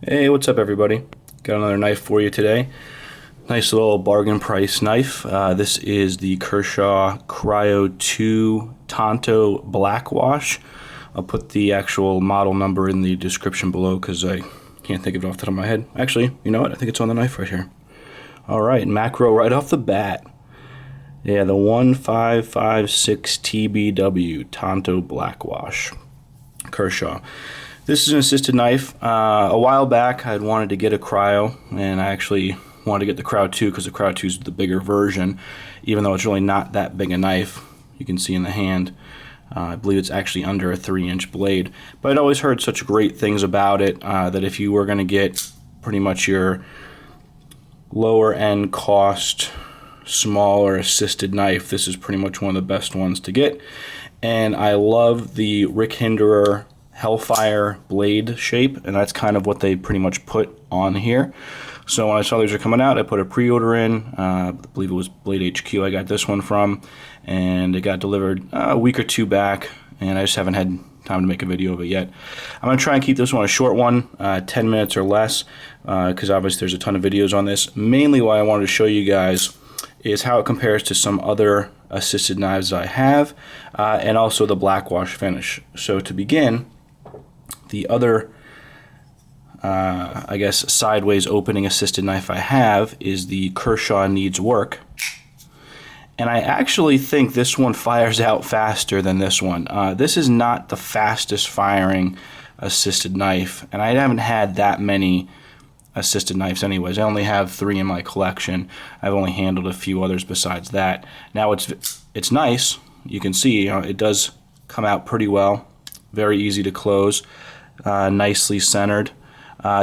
Hey, what's up everybody? Got another knife for you today. Nice little bargain price knife. This is the Kershaw Cryo 2 Tanto blackwash. I'll put the actual model number in the description below because I can't think of it off the top of my head. Actually, you know what? I think it's on the knife right here. Alright, macro right off the bat. Yeah, the 1556 TBW Tanto blackwash. Kershaw. This is an assisted knife. A while back I had wanted to get a Cryo, and I actually wanted to get the Cryo 2 because the Cryo 2 is the bigger version, even though it's really not that big a knife. You can see in the hand. I believe it's actually under a 3-inch blade. But I'd always heard such great things about it that if you were going to get pretty much your lower end cost, smaller assisted knife, this is pretty much one of the best ones to get. And I love the Rick Hinderer Hellfire blade shape, and that's kind of what they pretty much put on here. So when I saw these were coming out, I put a pre-order in. I believe it was Blade HQ I got this one from, and it got delivered a week or two back, and I just haven't had time to make a video of it yet. I'm going to try and keep this one a short one, 10 minutes or less, because obviously there's a ton of videos on this. Mainly what I wanted to show you guys is how it compares to some other assisted knives I have, and also the blackwash finish. So to begin, the other, I guess, sideways opening assisted knife I have is the Kershaw NeedsWork. And I actually think this one fires out faster than this one. This is not the fastest firing assisted knife, and I haven't had that many assisted knives anyways. I only have 3 in my collection. I've only handled a few others besides that. Now it's nice. You can see it does come out pretty well. Very easy to close. Nicely centered.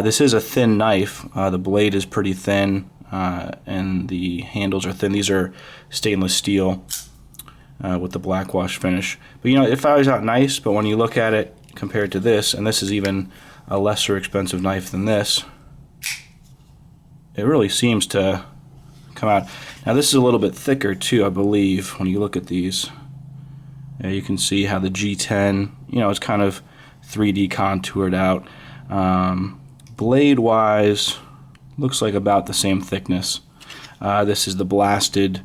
This is a thin knife. The blade is pretty thin, and the handles are thin. These are stainless steel with the blackwash finish. But it fires out nice, but when you look at it compared to this, and this is even a lesser expensive knife than this, it really seems to come out. Now this is a little bit thicker too, I believe, when you look at these. You can see how the G10, it's kind of 3D contoured out. Blade wise, looks like about the same thickness. This is the blasted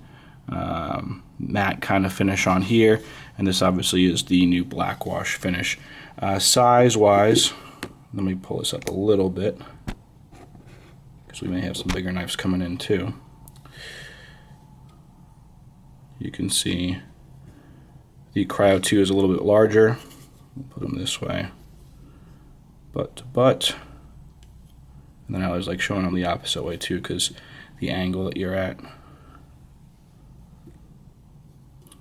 matte kind of finish on here, and this obviously is the new blackwash finish. Size wise, let me pull this up a little bit because we may have some bigger knives coming in too. You can see the Cryo 2 is a little bit larger. We'll put them this way, butt to butt, and then I was like showing them the opposite way too because the angle that you're at.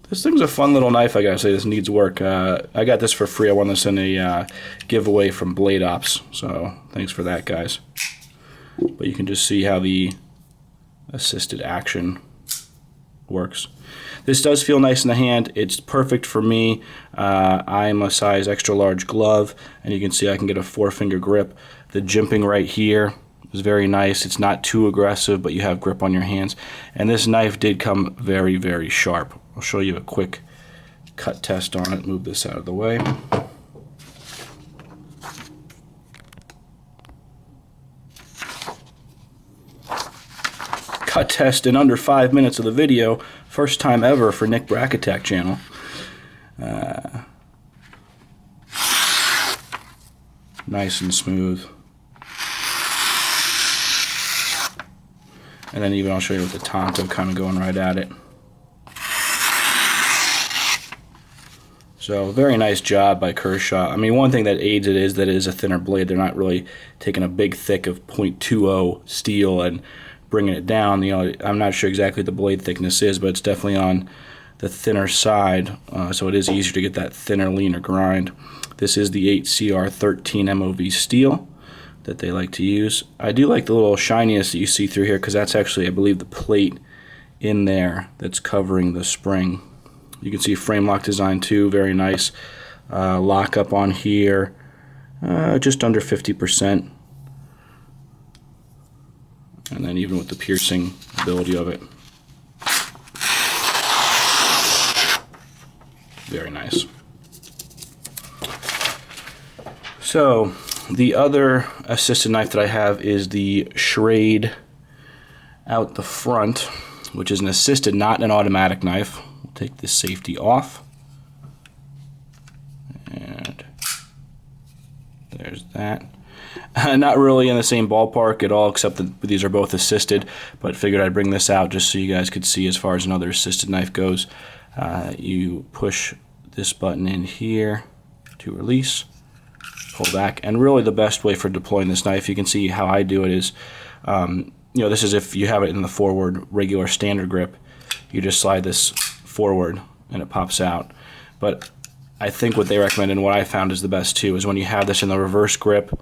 This thing's a fun little knife, I gotta say. This NeedsWork. I got this for free. I won this in a giveaway from Blade Ops, so thanks for that, guys. But you can just see how the assisted action works. This does feel nice in the hand. It's perfect for me. I'm a size extra large glove, and you can see I can get a 4-finger grip. The jimping right here is very nice. It's not too aggressive, but you have grip on your hands. And this knife did come very, very sharp. I'll show you a quick cut test on it. Move this out of the way. Cut test in under 5 minutes of the video. First time ever for Nick Brackettack channel. Nice and smooth. And then even I'll show you with the Tanto kind of going right at it. So very nice job by Kershaw. I mean, one thing that aids it is that it is a thinner blade. They're not really taking a big thick of .20 steel and bringing it down. I'm not sure exactly what the blade thickness is, but it's definitely on the thinner side, so it is easier to get that thinner, leaner grind. This is the 8CR13 MOV steel that they like to use. I do like the little shininess that you see through here because that's actually, I believe, the plate in there that's covering the spring. You can see frame lock design too, very nice. Lock up on here, just under 50%. And then even with the piercing ability of it, very nice. So The other assisted knife that I have is the Schrade out the front, which is an assisted, not an automatic knife. We'll take this safety off. And there's that. Not really in the same ballpark at all, except that these are both assisted, but figured I'd bring this out just so you guys could see as far as another assisted knife goes. You push this button in here to release, pull back, and really the best way for deploying this knife, you can see how I do it is, this is if you have it in the forward regular standard grip, you just slide this forward and it pops out. But I think what they recommend and what I found is the best too is when you have this in the reverse grip,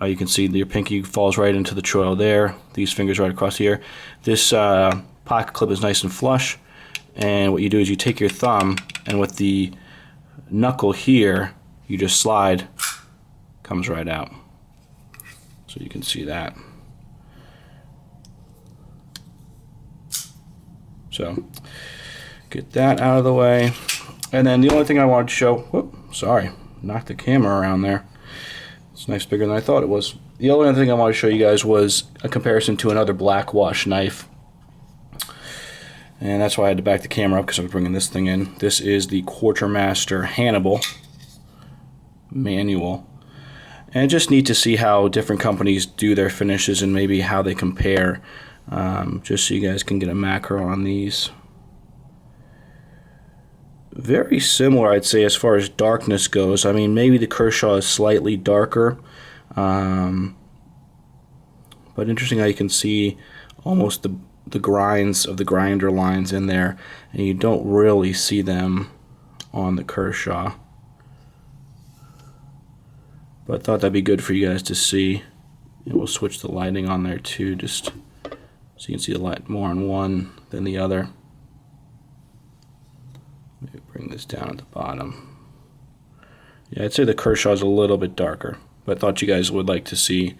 you can see your pinky falls right into the choil there, these fingers right across here. This pocket clip is nice and flush, and what you do is you take your thumb and with the knuckle here, you just slide, comes right out. So you can see that. So get that out of the way. And then the only thing I wanted to show, knocked the camera around there. It's nice bigger than I thought it was. The only other thing I wanted to show you guys was a comparison to another blackwash knife. And that's why I had to back the camera up because I was bringing this thing in. This is the Quartermaster Hannibal manual. And just neat to see how different companies do their finishes and maybe how they compare. Just so you guys can get a macro on these. Very similar, I'd say, as far as darkness goes. I mean, maybe the Kershaw is slightly darker. But interesting how you can see almost the grinds of the grinder lines in there, and you don't really see them on the Kershaw. But I thought that'd be good for you guys to see. And we'll switch the lighting on there too, just so you can see the light more on one than the other. Maybe bring this down at the bottom. Yeah, I'd say the Kershaw is a little bit darker, but I thought you guys would like to see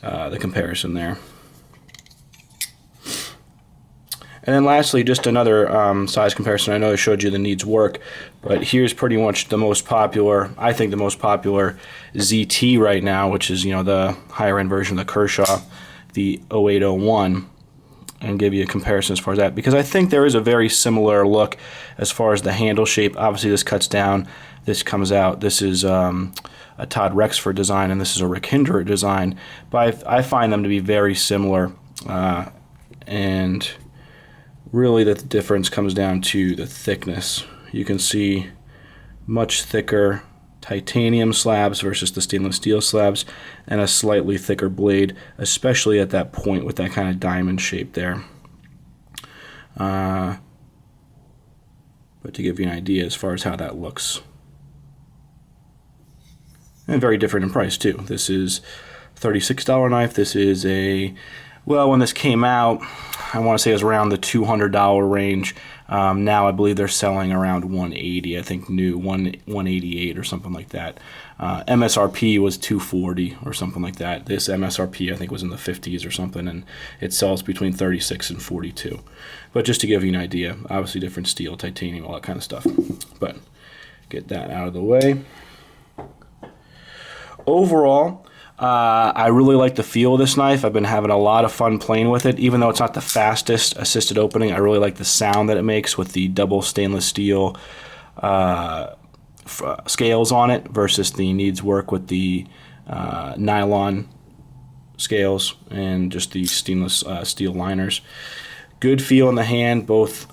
the comparison there. And then lastly, just another size comparison. I know I showed you the NeedsWork, but here's pretty much the most popular, I think the most popular ZT right now, which is, the higher end version of the Kershaw, the 0801, and give you a comparison as far as that, because I think there is a very similar look as far as the handle shape. Obviously this cuts down, this comes out. This is a Todd Rexford design, and this is a Rick Hindra design, but I find them to be very similar, and really the difference comes down to the thickness. You can see much thicker titanium slabs versus the stainless steel slabs, and a slightly thicker blade, especially at that point with that kind of diamond shape there. But to give you an idea as far as how that looks. And very different in price too. This is a $36 knife. This is when this came out, I want to say it was around the $200 range. Now I believe they're selling around $180. I think new $188 or something like that. MSRP was $240 or something like that. This MSRP I think was in the 50s or something, and it sells between $36 and $42. But just to give you an idea, obviously different steel, titanium, all that kind of stuff. But get that out of the way. Overall, I really like the feel of this knife. I've been having a lot of fun playing with it. Even though it's not the fastest assisted opening, I really like the sound that it makes with the double stainless steel scales on it versus the NeedsWork with the nylon scales and just the stainless steel liners. Good feel in the hand, both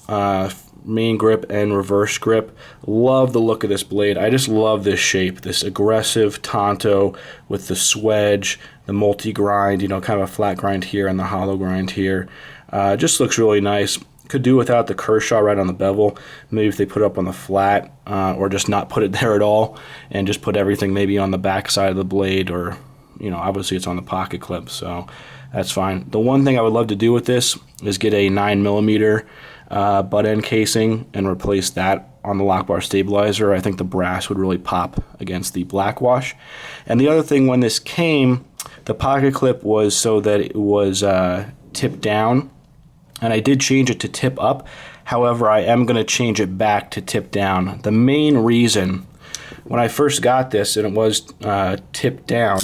main grip and reverse grip. Love the look of this blade. I just love this shape, this aggressive Tanto with the swedge, the multi-grind, kind of a flat grind here and the hollow grind here. Just looks really nice. Could do without the Kershaw right on the bevel. Maybe if they put it up on the flat, or just not put it there at all and just put everything maybe on the back side of the blade, or obviously it's on the pocket clip, so that's fine. The one thing I would love to do with this is get a 9mm butt end casing and replace that on the lock bar stabilizer. I think the brass would really pop against the blackwash. And the other thing, when this came, the pocket clip was so that it was tipped down, and I did change it to tip up. However, I am going to change it back to tip down. The main reason, when I first got this and it was tipped down,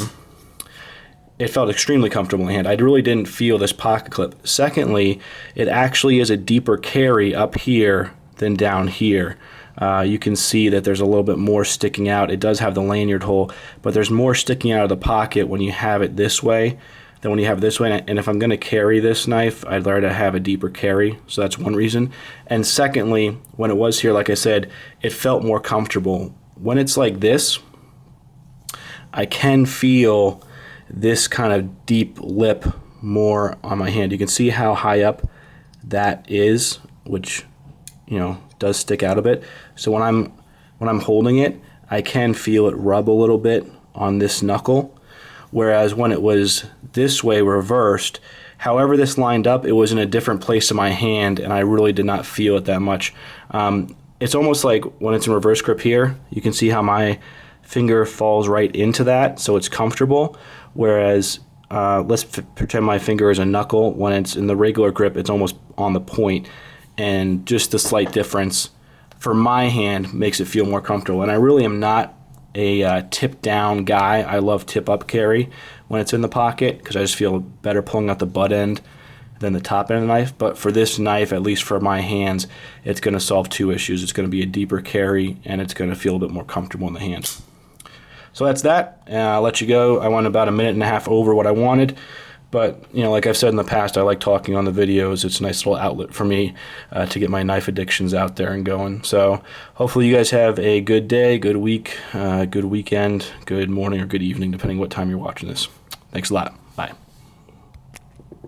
it felt extremely comfortable in the hand. I really didn't feel this pocket clip. Secondly, it actually is a deeper carry up here than down here. You can see that there's a little bit more sticking out. It does have the lanyard hole, but there's more sticking out of the pocket when you have it this way than when you have it this way. And if I'm going to carry this knife, I'd rather have a deeper carry. So that's one reason. And secondly, when it was here, like I said, it felt more comfortable. When it's like this, I can feel this kind of deep lip more on my hand. You can see how high up that is, which, you know, does stick out a bit. So when I'm holding it, I can feel it rub a little bit on this knuckle, whereas when it was this way reversed, however this lined up, it was in a different place in my hand, and I really did not feel it that much. It's almost like when it's in reverse grip here, you can see how my finger falls right into that, so it's comfortable, whereas let's pretend my finger is a knuckle. When it's in the regular grip, it's almost on the point, and just the slight difference for my hand makes it feel more comfortable. And I really am not a tip down guy. I love tip up carry when it's in the pocket because I just feel better pulling out the butt end than the top end of the knife. But for this knife, at least for my hands, it's going to solve two issues. It's going to be a deeper carry, and it's going to feel a bit more comfortable in the hand. So that's that. I'll let you go. I went about a minute and a half over what I wanted. But, you know, like I've said in the past, I like talking on the videos. It's a nice little outlet for me to get my knife addictions out there and going. So hopefully you guys have a good day, good week, good weekend, good morning, or good evening, depending what time you're watching this. Thanks a lot. Bye.